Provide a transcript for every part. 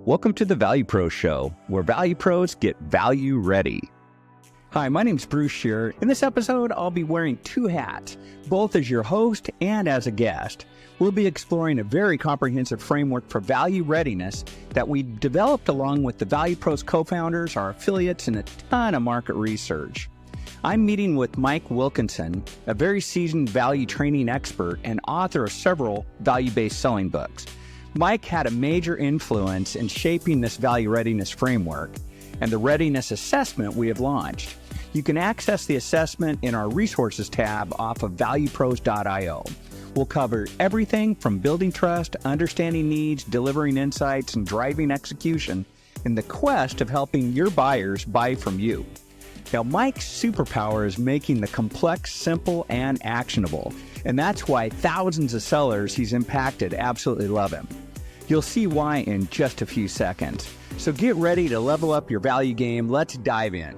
Welcome to the ValuePros Show, where Value Pros get value ready. Hi, my name's Bruce Scheer. In this episode, I'll be wearing two hats, both as your host and as a guest. We'll be exploring a very comprehensive framework for value readiness that we developed along with the ValuePros co-founders, our affiliates, and a ton of market research. I'm meeting with Mike Wilkinson, a very seasoned value training expert and author of several value-based selling books. Mike had a major influence in shaping this value readiness framework and the readiness assessment we have launched. You can access the assessment in our resources tab off of valuepros.io. We'll cover everything from building trust, understanding needs, delivering insights, and driving execution in the quest of helping your buyers buy from you. Now, Mike's superpower is making the complex simple and actionable, and that's why thousands of sellers he's impacted absolutely love him. You'll see why in just a few seconds. So get ready to level up your value game. Let's dive in.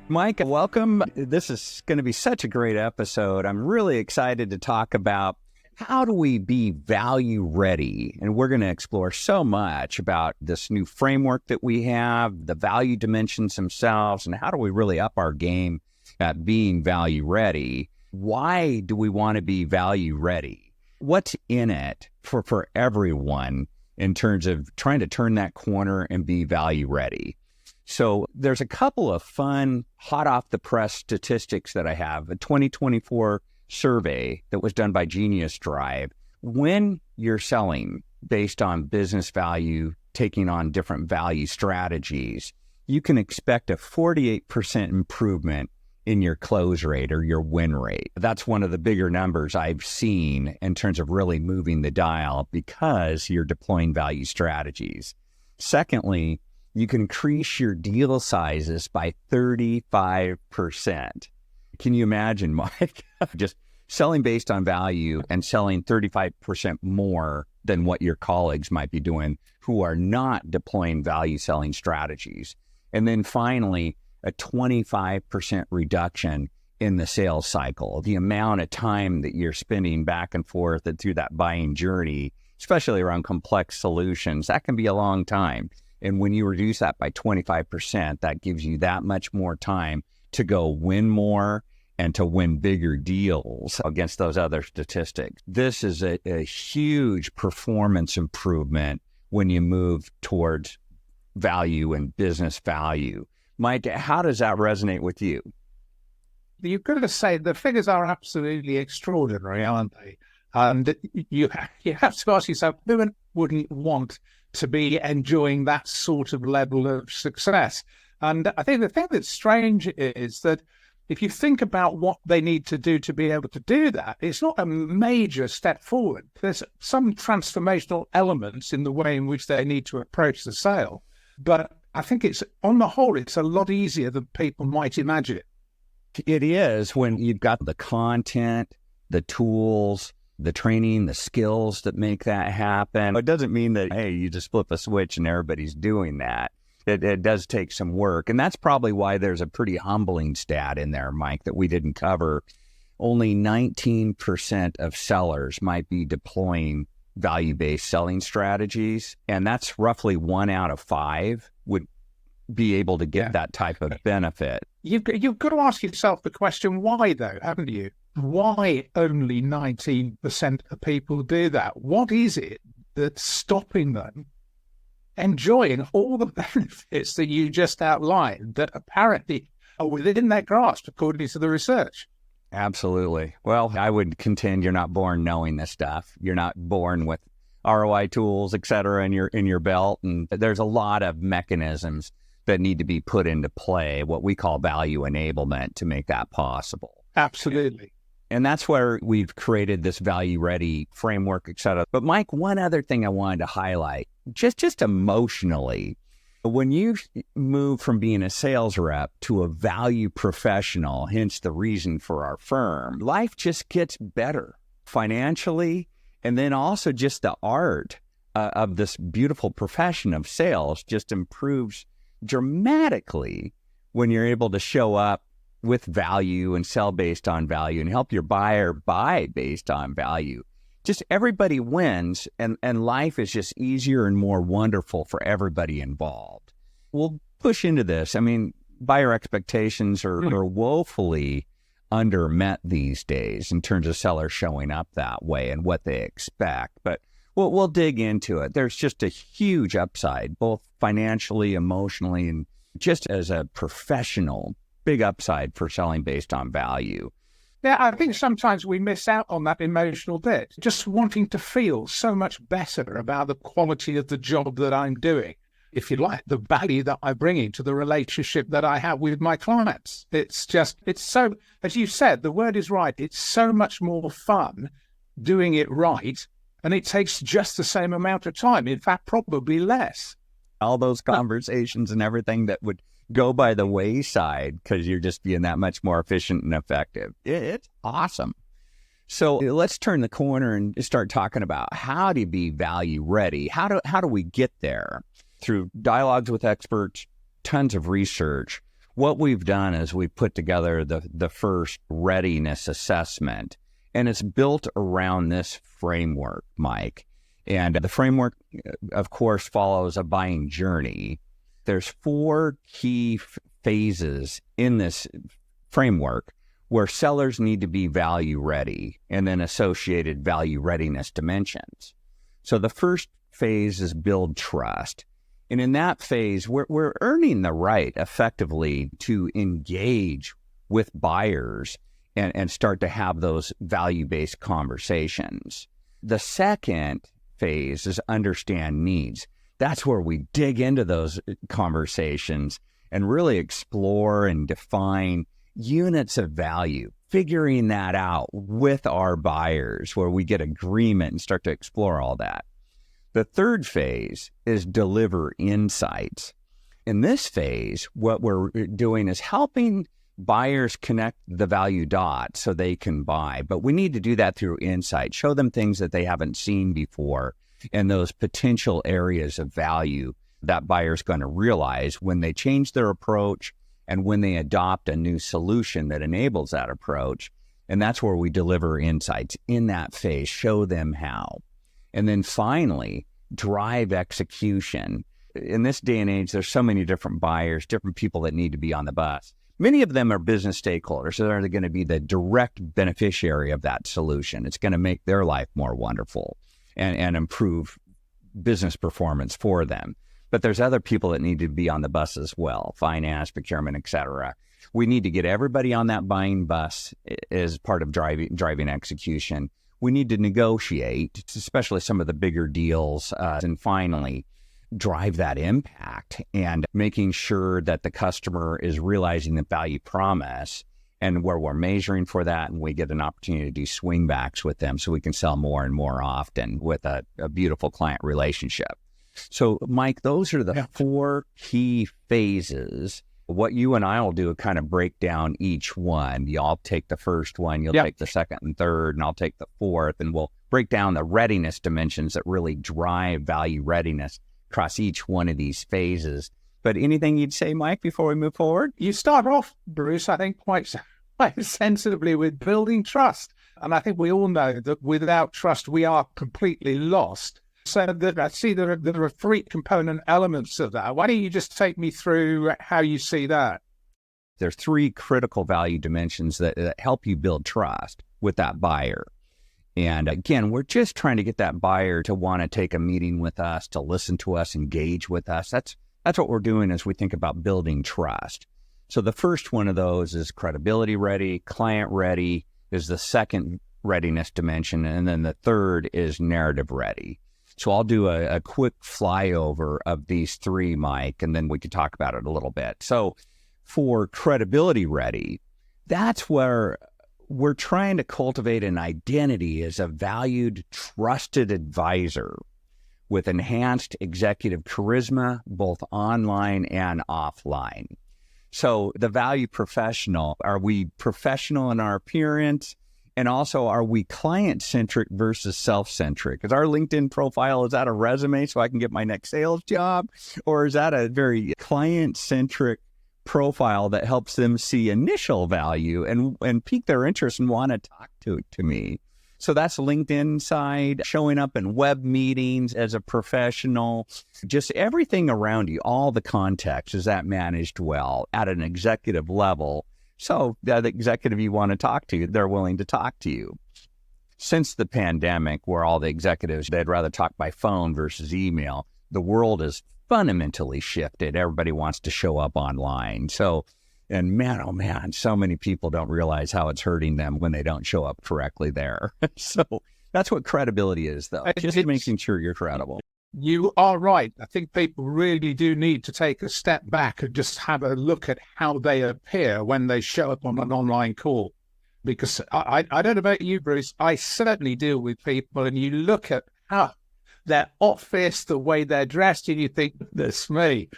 Mike, welcome. This is going to be such a great episode. I'm really excited to talk about how do we be value ready? And we're going to explore so much about this new framework that we have, the value dimensions themselves, and how do we really up our game at being value ready? Why do we want to be value ready? What's in it for everyone in terms of trying to turn that corner and be value ready? So there's a couple of fun, hot off the press statistics that I have. A 2024 survey that was done by Genius Drive. When you're selling based on business value, taking on different value strategies, you can expect a 48% improvement in your close rate or your win rate. That's one of the bigger numbers I've seen in terms of really moving the dial because you're deploying value strategies. Secondly, you can increase your deal sizes by 35%. Can you imagine, Mike? Just selling based on value and selling 35% more than what your colleagues might be doing who are not deploying value selling strategies. And then finally, a 25% reduction in the sales cycle. The amount of time that you're spending back and forth and through that buying journey, especially around complex solutions, that can be a long time. And when you reduce that by 25%, that gives you that much more time to go win more and to win bigger deals against those other statistics. This is a huge performance improvement when you move towards value and business value. Mike, how does that resonate with you? You've got to say the figures are absolutely extraordinary, aren't they? And you have to ask yourself, who wouldn't want to be enjoying that sort of level of success? And I think the thing that's strange is that if you think about what they need to do to be able to do that, it's not a major step forward. There's some transformational elements in the way in which they need to approach the sale. But I think it's, on the whole, it's a lot easier than people might imagine. It is when you've got the content, the tools, the training, the skills that make that happen. It doesn't mean that, hey, you just flip a switch and everybody's doing that. It does take some work. And that's probably why there's a pretty humbling stat in there, Mike, that we didn't cover. Only 19% of sellers might be deploying value-based selling strategies. And that's roughly 1 out of 5 would be able to get that type of benefit. You've got to ask yourself the question, why though, haven't you? Why only 19% of people do that? What is it that's stopping them enjoying all the benefits that you just outlined that apparently are within their grasp, according to the research? Absolutely. Well, I would contend you're not born knowing this stuff. You're not born with ROI tools, et cetera, in your belt. And there's a lot of mechanisms that need to be put into play, what we call value enablement, to make that possible. Absolutely. And that's where we've created this value ready framework, et cetera. But Mike, one other thing I wanted to highlight, just emotionally, when you move from being a sales rep to a value professional, hence the reason for our firm, life just gets better financially. And then also just the art of this beautiful profession of sales just improves dramatically when you're able to show up with value and sell based on value and help your buyer buy based on value. just everybody wins, and life is just easier and more wonderful for everybody involved. We'll push into this. I mean, buyer expectations are woefully undermet these days in terms of sellers showing up that way and what they expect. But we'll dig into it. There's just a huge upside, both financially, emotionally, and just as a professional, big upside for selling based on value. Yeah, I think sometimes we miss out on that emotional bit, just wanting to feel so much better about the quality of the job that I'm doing. If you like, the value that I'm bringing to the relationship that I have with my clients. It's so, as you said, the word is right. It's so much more fun doing it right, and it takes just the same amount of time. In fact, probably less. All those conversations and everything that would go by the wayside because you're just being that much more efficient and effective. It's awesome. So let's turn the corner and start talking about how to be value ready. How do we get there? Through dialogues with experts, tons of research. What we've done is we've put together the first readiness assessment, and it's built around this framework, Mike. And the framework, of course, follows a buying journey. There's 4 key phases in this framework where sellers need to be value ready, and then associated value readiness dimensions. So the first phase is build trust. And in that phase, we're earning the right effectively to engage with buyers and start to have those value-based conversations. The second phase is understand needs. That's where we dig into those conversations and really explore and define units of value, figuring that out with our buyers where we get agreement and start to explore all that. The third phase is deliver insights. In this phase, what we're doing is helping buyers connect the value dots so they can buy. But we need to do that through insight, show them things that they haven't seen before and those potential areas of value that buyer's going to realize when they change their approach and when they adopt a new solution that enables that approach. And that's where we deliver insights in that phase, show them how. And then finally, drive execution. In this day and age, there's so many different buyers, different people that need to be on the bus. Many of them are business stakeholders, so they're going to be the direct beneficiary of that solution. It's going to make their life more wonderful and improve business performance for them. But there's other people that need to be on the bus as well, finance, procurement, et cetera. We need to get everybody on that buying bus as part of driving execution. We need to negotiate, especially some of the bigger deals, and finally, drive that impact and making sure that the customer is realizing the value promise and where we're measuring for that, and we get an opportunity to do swingbacks with them so we can sell more and more often with a beautiful client relationship. So, Mike, those are the 4 key phases. What you and I will do is kind of break down each one. Y'all take the first one, you'll take the second and third, and I'll take the fourth, and we'll break down the readiness dimensions that really drive value readiness across each one of these phases. But anything you'd say, Mike, before we move forward? You start off, Bruce, I think quite sensibly with building trust. And I think we all know that without trust, we are completely lost. So I see there are 3 component elements of that. Why don't you just take me through how you see that? There's 3 critical value dimensions that help you build trust with that buyer. And again, we're just trying to get that buyer to want to take a meeting with us, to listen to us, engage with us. That's what we're doing as we think about building trust. So the first one of those is credibility ready, client ready is the second readiness dimension, and then the third is narrative ready. So I'll do a quick flyover of these 3, Mike, and then we could talk about it a little bit. So for credibility ready, that's where we're trying to cultivate an identity as a valued, trusted advisor with enhanced executive charisma, both online and offline. So the value professional, are we professional in our appearance? And also, are we client-centric versus self-centric? Is our LinkedIn profile, is that a resume so I can get my next sales job? Or is that a very client-centric profile that helps them see initial value and pique their interest and want to talk to me? So that's LinkedIn side, showing up in web meetings as a professional, just everything around you, all the context, is that managed well at an executive level? So that executive you want to talk to, they're willing to talk to you. Since the pandemic, where all the executives, they'd rather talk by phone versus email, the world has fundamentally shifted. Everybody wants to show up online. So, and man, oh man, so many people don't realize how it's hurting them when they don't show up correctly there. So that's what credibility is, though, just making sure you're credible. You are right. I think people really do need to take a step back and just have a look at how they appear when they show up on an online call. Because I don't know about you, Bruce, I certainly deal with people, and you look at how their office, the way they're dressed, and you think, this me.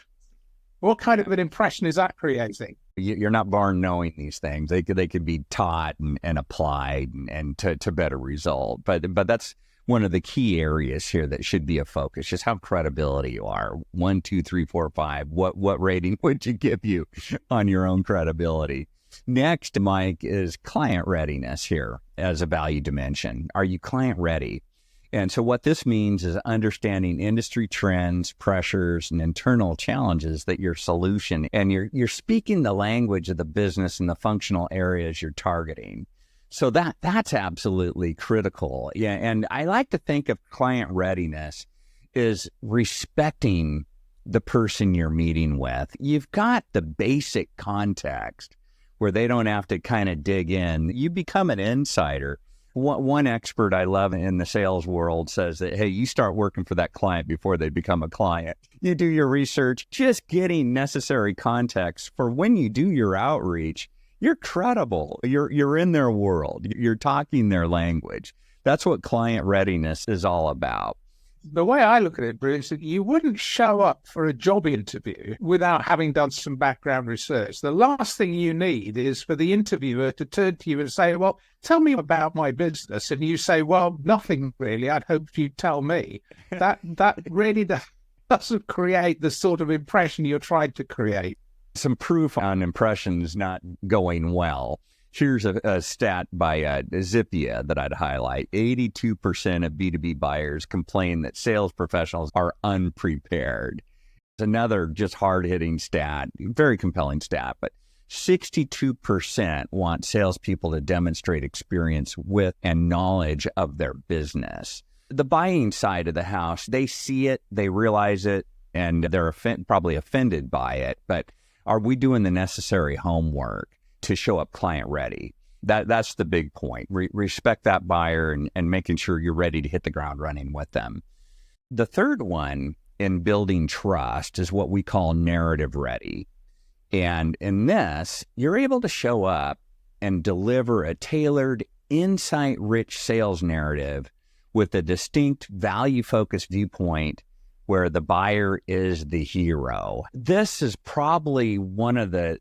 What kind of an impression is that creating? You're not born knowing these things. They could be taught and applied and to better result. But that's one of the key areas here that should be a focus, just how credibility you are. 1, 2, 3, 4, 5. What rating would you give you on your own credibility? Next, Mike, is client readiness here as a value dimension. Are you client ready? And so what this means is understanding industry trends, pressures, and internal challenges that your solution, and you're speaking the language of the business and the functional areas you're targeting. So that's absolutely critical. Yeah, and I like to think of client readiness is respecting the person you're meeting with. You've got the basic context where they don't have to kind of dig in. You become an insider. One expert I love in the sales world says that, hey, you start working for that client before they become a client. You do your research, just getting necessary context for when you do your outreach. You're credible. You're in their world. You're talking their language. That's what client readiness is all about. The way I look at it, Bruce, you wouldn't show up for a job interview without having done some background research. The last thing you need is for the interviewer to turn to you and say, well, tell me about my business. And you say, well, nothing really. I'd hope you'd tell me. That really doesn't create the sort of impression you're trying to create. Some proof on impressions not going well. Here's a stat by Zippia that I'd highlight. 82% of B2B buyers complain that sales professionals are unprepared. It's another just hard-hitting stat, very compelling stat, but 62% want salespeople to demonstrate experience with and knowledge of their business. The buying side of the house, they see it, they realize it, and they're probably offended by it, but are we doing the necessary homework to show up client ready? That's the big point. Respect that buyer and making sure you're ready to hit the ground running with them. The third one in building trust is what we call narrative ready. And in this, you're able to show up and deliver a tailored, insight-rich sales narrative with a distinct value-focused viewpoint where the buyer is the hero. This is probably one of the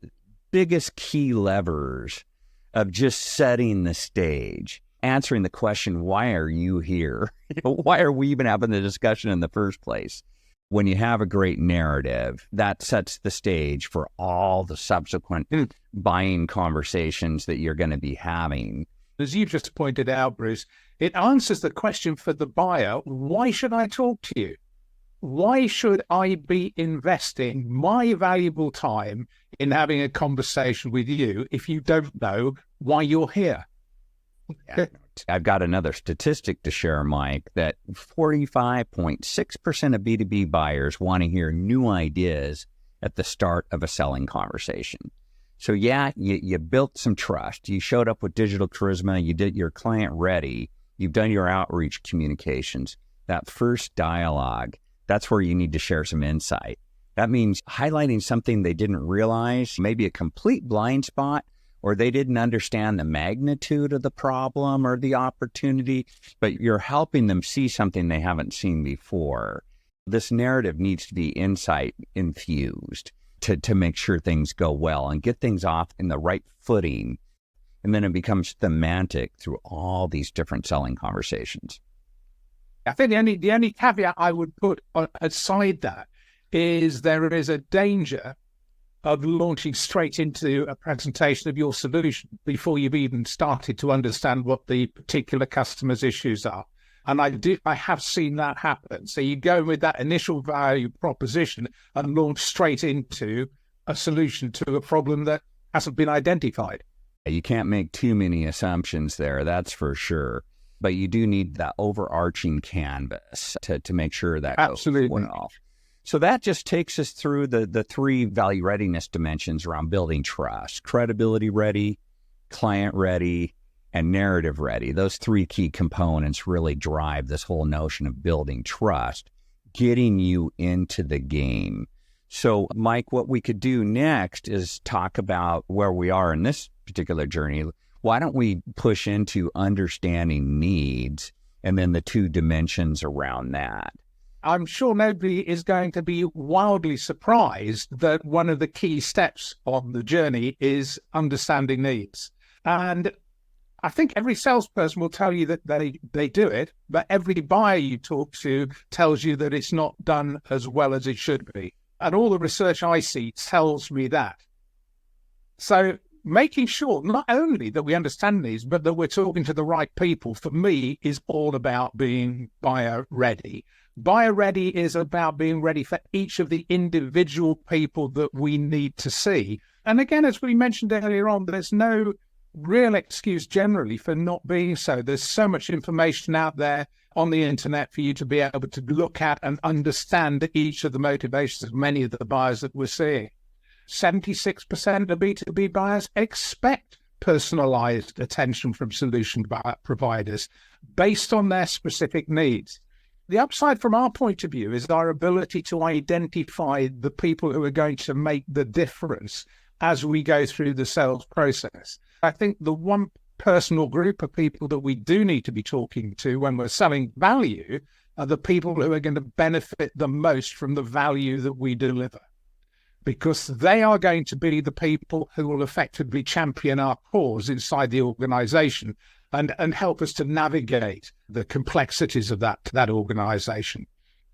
biggest key levers of just setting the stage, answering the question, why are you here? Why are we even having the discussion in the first place? When you have a great narrative, that sets the stage for all the subsequent buying conversations that you're going to be having. As you just pointed out, Bruce, it answers the question for the buyer, why should I talk to you? Why should I be investing my valuable time in having a conversation with you if you don't know why you're here? I've got another statistic to share, Mike, that 45.6% of B2B buyers want to hear new ideas at the start of a selling conversation. So yeah, you built some trust. You showed up with digital charisma. You did your client ready. You've done your outreach communications. That first dialogue, that's where you need to share some insight. That means highlighting something they didn't realize, maybe a complete blind spot, or they didn't understand the magnitude of the problem or the opportunity, but you're helping them see something they haven't seen before. This narrative needs to be insight infused to make sure things go well and get things off in the right footing. And then it becomes thematic through all these different selling conversations. I think the only caveat I would put aside that is there is a danger of launching straight into a presentation of your solution before you've even started to understand what the particular customer's issues are. And I have seen that happen. So you go with that initial value proposition and launch straight into a solution to a problem that hasn't been identified. You can't make too many assumptions there, that's for sure. But you do need that overarching canvas to make sure that absolutely goes off. So that just takes us through the three value readiness dimensions around building trust: credibility ready, client ready, and narrative ready. Those three key components really drive this whole notion of building trust, getting you into the game. So, Mike, what we could do next is talk about where we are in this particular journey. Why don't we push into understanding needs and then the two dimensions around that? I'm sure nobody is going to be wildly surprised that one of the key steps on the journey is understanding needs. And I think every salesperson will tell you that they do it, but every buyer you talk to tells you that it's not done as well as it should be. And all the research I see tells me that. So making sure not only that we understand these, but that we're talking to the right people, for me, is all about being buyer ready. Buyer ready is about being ready for each of the individual people that we need to see. And again, as we mentioned earlier on, there's no real excuse generally for not being so. There's so much information out there on the internet for you to be able to look at and understand each of the motivations of many of the buyers that we're seeing. 76% of B2B buyers expect personalized attention from solution providers based on their specific needs. The upside from our point of view is our ability to identify the people who are going to make the difference as we go through the sales process. I think the one personal group of people that we do need to be talking to when we're selling value are the people who are going to benefit the most from the value that we deliver, because they are going to be the people who will effectively champion our cause inside the organization and help us to navigate the complexities of that organization.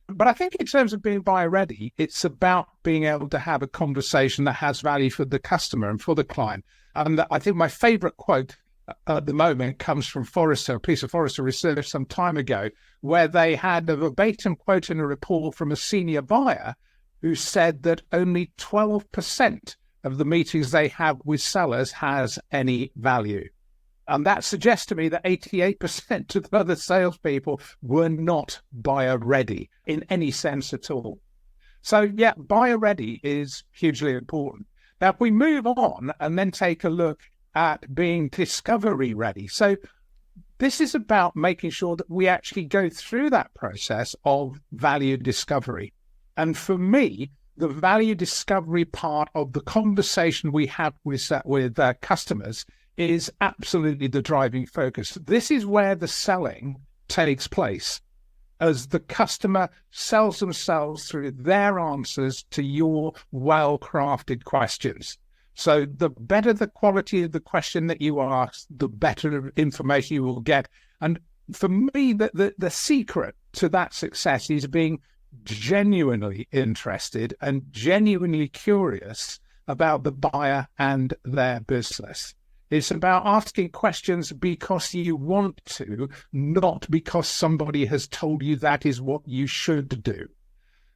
But I think in terms of being buyer ready, it's about being able to have a conversation that has value for the customer and for the client. And I think my favorite quote at the moment comes from Forrester, a piece of Forrester research some time ago, where they had a verbatim quote in a report from a senior buyer who said that only 12% of the meetings they have with sellers has any value. And that suggests to me that 88% of the other salespeople were not buyer ready in any sense at all. So yeah, buyer ready is hugely important. Now, if we move on and then take a look at being discovery ready. So this is about making sure that we actually go through that process of value discovery. And for me, the value discovery part of the conversation we have with customers is absolutely the driving focus. This is where the selling takes place, as the customer sells themselves through their answers to your well-crafted questions. So the better the quality of the question that you ask, the better information you will get. And for me, the secret to that success is being genuinely interested and genuinely curious about the buyer and their business. It's about asking questions because you want to, not because somebody has told you that is what you should do.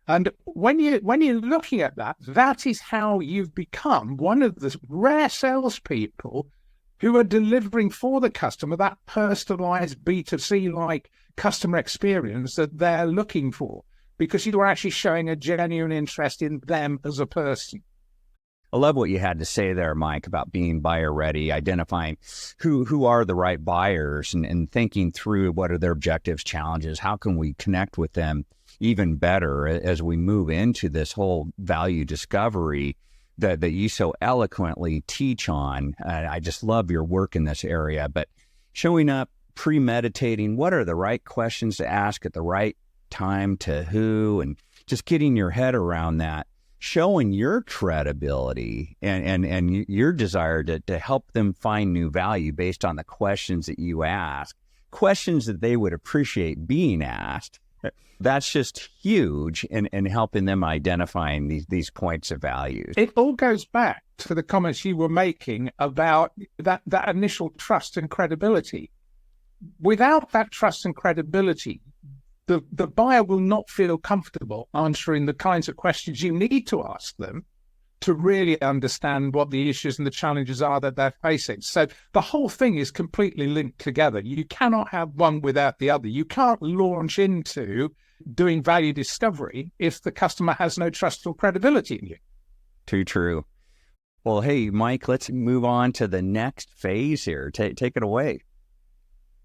And when you're looking at that, that is how you've become one of the rare salespeople who are delivering for the customer that personalized B2C-like customer experience that they're looking for, because you are actually showing a genuine interest in them as a person. I love what you had to say there, Mike, about being buyer ready, identifying who are the right buyers and thinking through what are their objectives, challenges, how can we connect with them even better as we move into this whole value discovery that you so eloquently teach on. I just love your work in this area, but showing up, premeditating, what are the right questions to ask at the right time to who, and just getting your head around that. Showing your credibility and your desire to help them find new value based on the questions that you ask, questions that they would appreciate being asked, That's just huge in helping them identifying these points of value. It all goes back to the comments you were making about that initial trust and credibility. Without that trust and credibility, the buyer will not feel comfortable answering the kinds of questions you need to ask them to really understand what the issues and the challenges are that they're facing. So the whole thing is completely linked together. You cannot have one without the other. You can't launch into doing value discovery if the customer has no trust or credibility in you. Too true. Well, hey, Mike, let's move on to the next phase here. Take it away.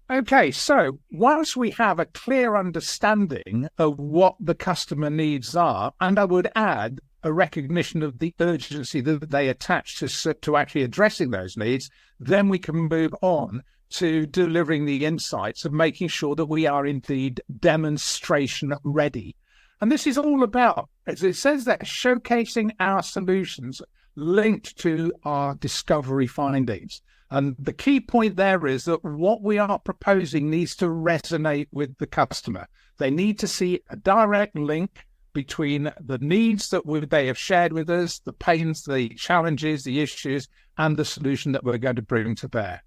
Okay, so once we have a clear understanding of what the customer needs are, and I would add a recognition of the urgency that they attach to actually addressing those needs, then we can move on to delivering the insights and making sure that we are indeed demonstration ready. And this is all about, as it says there, showcasing our solutions linked to our discovery findings. And the key point there is that what we are proposing needs to resonate with the customer. They need to see a direct link between the needs that they have shared with us, the pains, the challenges, the issues, and the solution that we're going to bring to bear.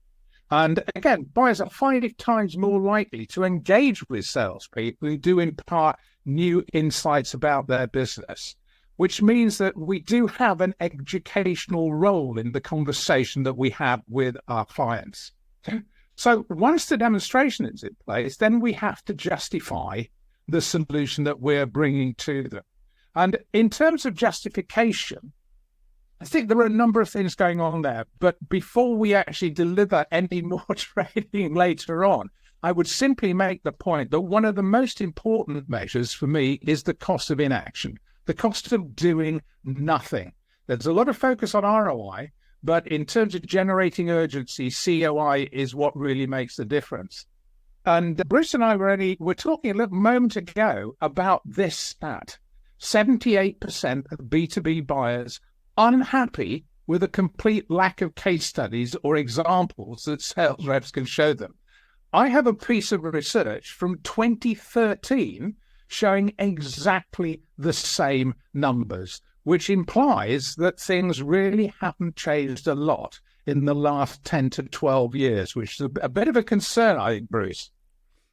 And again, buyers are 5 times more likely to engage with salespeople who do impart new insights about their business, which means that we do have an educational role in the conversation that we have with our clients. So once the demonstration is in place, then we have to justify the solution that we're bringing to them. And in terms of justification, I think there are a number of things going on there. But before we actually deliver any more training later on, I would simply make the point that one of the most important measures for me is the cost of inaction, the cost of doing nothing. There's a lot of focus on ROI, but in terms of generating urgency, COI is what really makes the difference. And Bruce and I were talking a little moment ago about this stat. 78% of B2B buyers unhappy with a complete lack of case studies or examples that sales reps can show them. I have a piece of research from 2013 showing exactly the same numbers, which implies that things really haven't changed a lot in the last 10 to 12 years, which is a bit of a concern, I think, Bruce.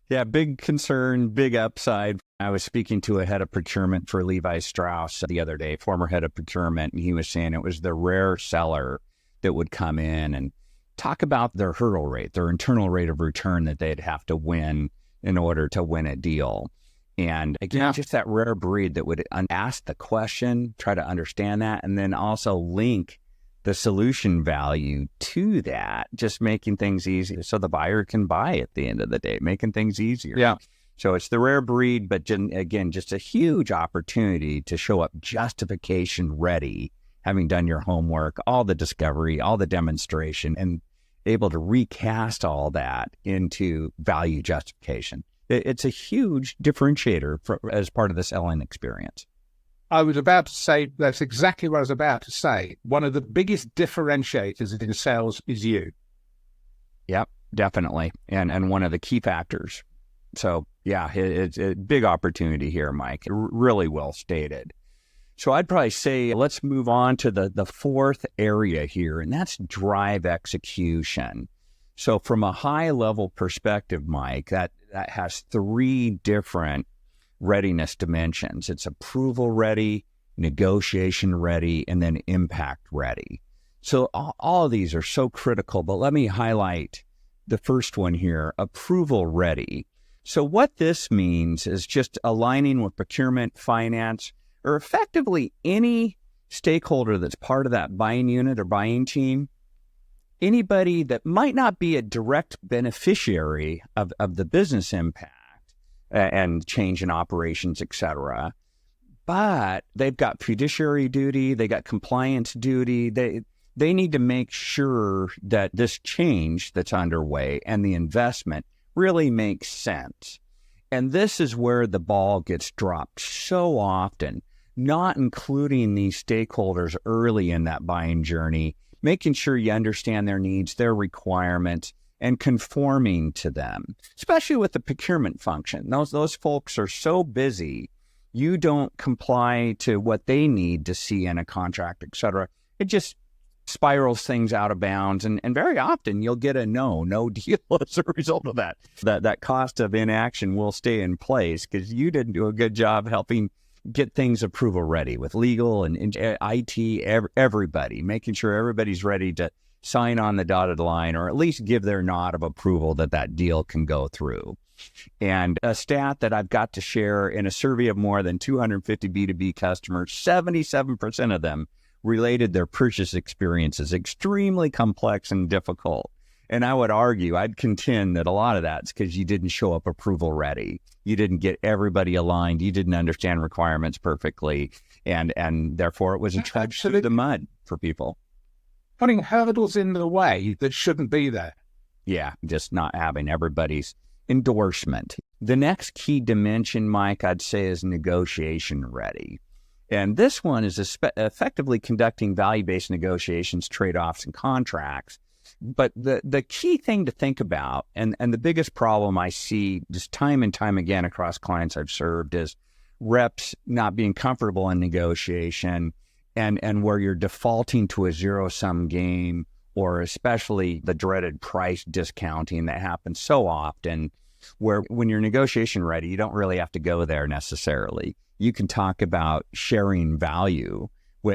Yeah, big concern, big upside. I was speaking to a head of procurement for Levi Strauss the other day, former head of procurement, and he was saying it was the rare seller that would come in and talk about their hurdle rate, their internal rate of return that they'd have to win in order to win a deal. And again, just that rare breed that would ask the question, try to understand that, and then also link the solution value to that, just making things easier so the buyer can buy at the end of the day, making things easier. Yeah. So it's the rare breed, but again, just a huge opportunity to show up justification ready, having done your homework, all the discovery, all the demonstration, and able to recast all that into value justification. It's a huge differentiator as part of the selling experience. I was about to say, that's exactly what I was about to say. One of the biggest differentiators in sales is you. Yep, definitely. And one of the key factors. So yeah, it's a big opportunity here, Mike. Really well stated. So I'd probably say let's move on to the fourth area here, and that's drive execution. So from a high level perspective, Mike, that has 3 different readiness dimensions. It's approval ready, negotiation ready, and then impact ready. So all of these are so critical, but let me highlight the first one here, approval ready. So what this means is just aligning with procurement, finance, or effectively any stakeholder that's part of that buying unit or buying team, anybody that might not be a direct beneficiary of the business impact and change in operations, et cetera, but they've got fiduciary duty, they got compliance duty, they need to make sure that this change that's underway and the investment really makes sense. And this is where the ball gets dropped so often, not including these stakeholders early in that buying journey, making sure you understand their needs, their requirements, and conforming to them, especially with the procurement function. Those folks are so busy, you don't comply to what they need to see in a contract, et cetera. It just spirals things out of bounds. And very often you'll get a no deal as a result of that. That cost of inaction will stay in place because you didn't do a good job helping get things approval ready with legal and IT, everybody, making sure everybody's ready to sign on the dotted line or at least give their nod of approval that deal can go through. And a stat that I've got to share in a survey of more than 250 B2B customers, 77% of them related their purchase experiences extremely complex and difficult. And I would argue, I'd contend that a lot of that's because you didn't show up approval ready. You didn't get everybody aligned. You didn't understand requirements perfectly. And therefore it was a trudge through the mud for people. Putting hurdles in the way that shouldn't be there. Yeah, just not having everybody's endorsement. The next key dimension, Mike, I'd say is negotiation ready. And this one is effectively conducting value-based negotiations, trade-offs, and contracts. But the key thing to think about, and the biggest problem I see just time and time again across clients I've served is reps not being comfortable in negotiation and where you're defaulting to a zero-sum game, or especially the dreaded price discounting that happens so often, where when you're negotiation ready, you don't really have to go there necessarily. You can talk about sharing value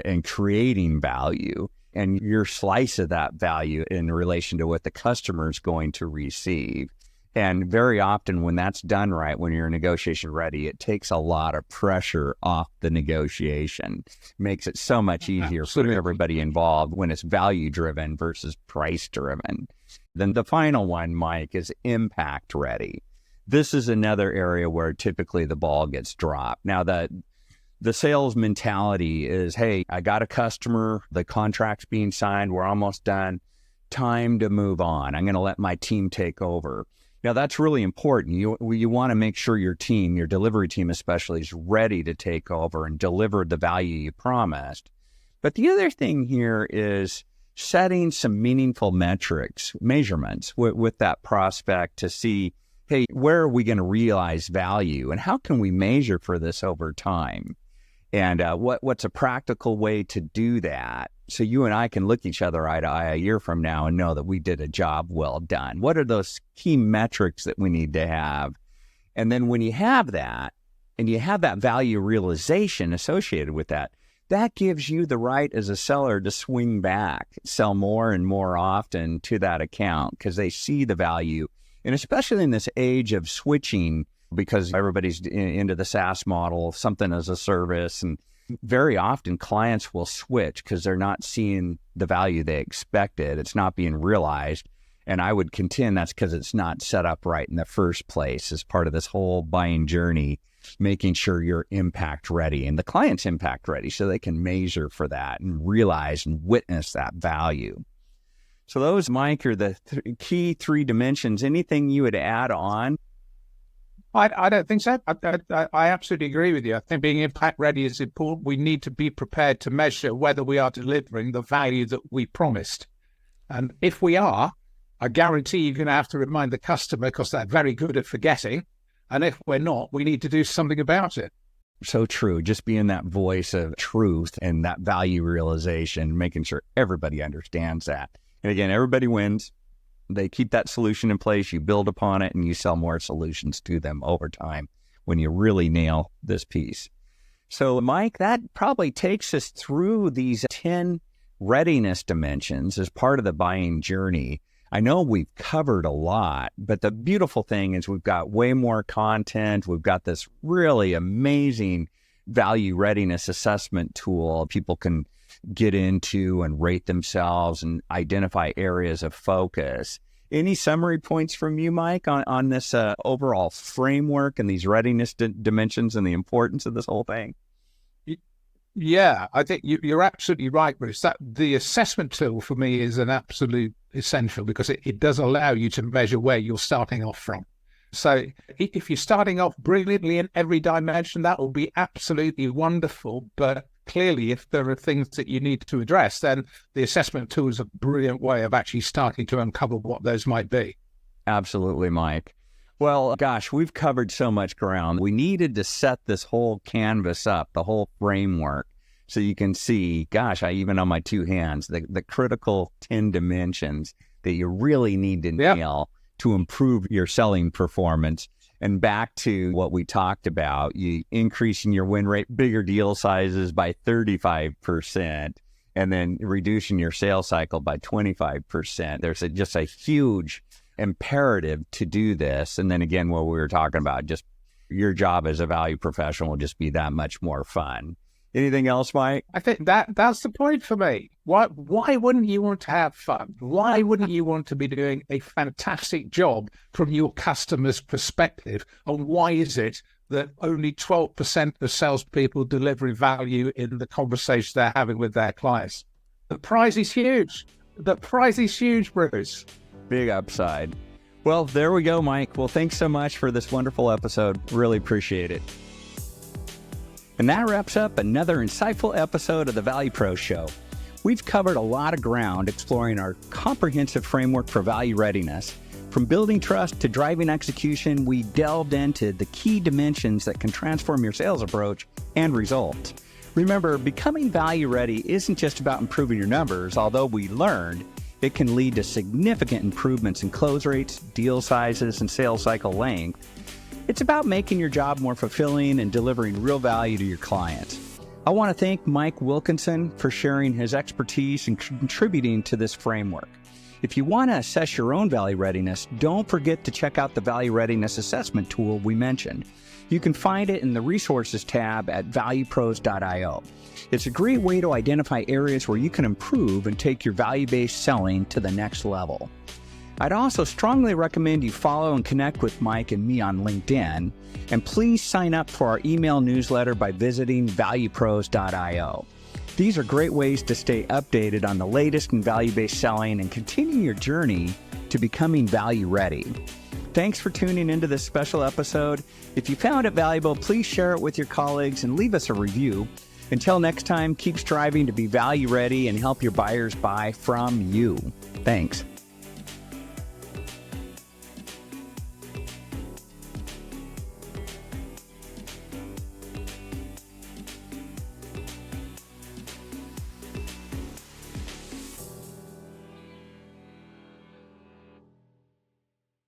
and creating value and your slice of that value in relation to what the customer is going to receive. And very often when that's done right, when you're negotiation ready, it takes a lot of pressure off the negotiation, makes it so much easier for everybody involved when it's value driven versus price driven. Then the final one, Mike, is impact ready. This is another area where typically the ball gets dropped. Now, the sales mentality is, hey, I got a customer, the contract's being signed, we're almost done, time to move on. I'm going to let my team take over. Now, that's really important. You want to make sure your team, your delivery team especially, is ready to take over and deliver the value you promised. But the other thing here is setting some meaningful measurements with that prospect to see, hey, where are we going to realize value and how can we measure for this over time? And what's a practical way to do that so you and I can look each other eye to eye a year from now and know that we did a job well done? What are those key metrics that we need to have? And then when you have that and you have that value realization associated with that, that gives you the right as a seller to swing back, sell more and more often to that account because they see the value. And especially in this age of switching, because everybody's into the SaaS model, something as a service. And very often clients will switch because they're not seeing the value they expected. It's not being realized. And I would contend that's because it's not set up right in the first place as part of this whole buying journey, making sure you're impact ready and the client's impact ready so they can measure for that and realize and witness that value. So those, Mike, are the key three dimensions. Anything you would add on? I don't think so. I absolutely agree with you. I think being impact ready is important. We need to be prepared to measure whether we are delivering the value that we promised. And if we are, I guarantee you're going to have to remind the customer because they're very good at forgetting. And if we're not, we need to do something about it. So true. Just being that voice of truth and that value realization, making sure everybody understands that. And again, everybody wins. They keep that solution in place, you build upon it, and you sell more solutions to them over time when you really nail this piece. So, Mike, that probably takes us through these 10 readiness dimensions as part of the buying journey. I know we've covered a lot, but the beautiful thing is we've got way more content. We've got this really amazing value readiness assessment tool people can get into and rate themselves and identify areas of focus. Any summary points from you, Mike, on this overall framework and these readiness dimensions and the importance of this whole thing? Yeah, I think you're absolutely right, Bruce. That the assessment tool for me is an absolute essential because it does allow you to measure where you're starting off from. So if you're starting off brilliantly in every dimension, that will be absolutely wonderful. But clearly, if there are things that you need to address, then the assessment tool is a brilliant way of actually starting to uncover what those might be. Absolutely, Mike. Well, gosh, we've covered so much ground. We needed to set this whole canvas up, the whole framework, so you can see, gosh, I even on my two hands, the critical 10 dimensions that you really need to nail to improve your selling performance. And back to what we talked about, you increasing your win rate, bigger deal sizes by 35%, and then reducing your sales cycle by 25%. There's just a huge imperative to do this. And then again, what we were talking about, just your job as a value professional will just be that much more fun. Anything else, Mike? I think that's the point for me. Why wouldn't you want to have fun? Why wouldn't you want to be doing a fantastic job from your customer's perspective? And why is it that only 12% of salespeople deliver value in the conversation they're having with their clients? The prize is huge. The prize is huge, Bruce. Big upside. Well, there we go, Mike. Well, thanks so much for this wonderful episode. Really appreciate it. And that wraps up another insightful episode of the ValuePros Show. We've covered a lot of ground exploring our comprehensive framework for value readiness. From building trust to driving execution, we delved into the key dimensions that can transform your sales approach and results. Remember, becoming value ready isn't just about improving your numbers, although we learned it can lead to significant improvements in close rates, deal sizes, and sales cycle length. It's about making your job more fulfilling and delivering real value to your clients. I want to thank Mike Wilkinson for sharing his expertise and contributing to this framework. If you want to assess your own value readiness, don't forget to check out the Value Readiness Assessment Tool we mentioned. You can find it in the Resources tab at valuepros.io. It's a great way to identify areas where you can improve and take your value-based selling to the next level. I'd also strongly recommend you follow and connect with Mike and me on LinkedIn, and please sign up for our email newsletter by visiting valuepros.io. These are great ways to stay updated on the latest in value-based selling and continue your journey to becoming value ready. Thanks for tuning into this special episode. If you found it valuable, please share it with your colleagues and leave us a review. Until next time, keep striving to be value ready and help your buyers buy from you. Thanks.